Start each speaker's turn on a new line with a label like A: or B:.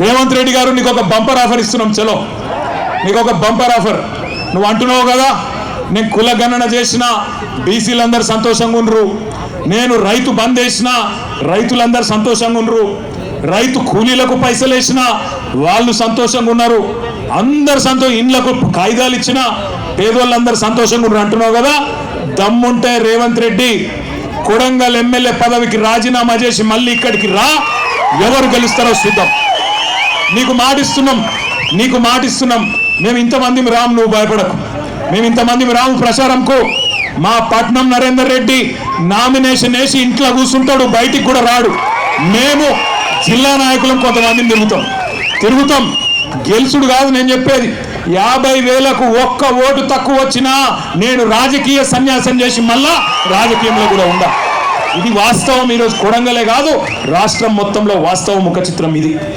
A: రేవంత్ రెడ్డి గారు నీకు ఒక బంపర్ ఆఫర్ ఇస్తున్నాం. చలో నీకు ఒక బంపర్ ఆఫర్. నువ్వు అంటున్నావు కదా నేను కుల గణన చేసిన బీసీలందరూ సంతోషంగా ఉండరు, నేను రైతు బంద్ చేసిన రైతులందరూ సంతోషంగా ఉండరు, రైతు కూలీలకు పైసలు వేసిన వాళ్ళు సంతోషంగా ఉన్నారు, అందరు ఇండ్లకు కాయిదాలు ఇచ్చిన పేదోళ్ళందరూ సంతోషంగా ఉన్నారు అంటున్నావు కదా. దమ్ముంటే రేవంత్ రెడ్డి కొడంగల్ ఎమ్మెల్యే పదవికి రాజీనామా చేసి మళ్ళీ ఇక్కడికి రా, ఎవరు గెలుస్తారో చూద్దాం. నీకు మాటిస్తున్నాం. మేము ఇంతమంది రాము, నువ్వు భయపడకు. మేము ఇంతమంది రాము ప్రచారంకు. మా పట్నం నరేందర్ రెడ్డి నామినేషన్ వేసి ఇంట్లో కూర్చుంటాడు, బయటికి కూడా రాడు. మేము జిల్లా నాయకులం కొంతమందిని తిరుగుతాం. గెలుసుడు కాదు నేను చెప్పేది. 50,000కు ఒక్క ఓటు తక్కువ వచ్చినా నేను రాజకీయ సన్యాసం చేసి మళ్ళా రాజకీయంలో కూడా ఉండా. ఇది వాస్తవం. ఈరోజు కొడంగలే కాదు రాష్ట్రం మొత్తంలో వాస్తవం ముఖ చిత్రం ఇది.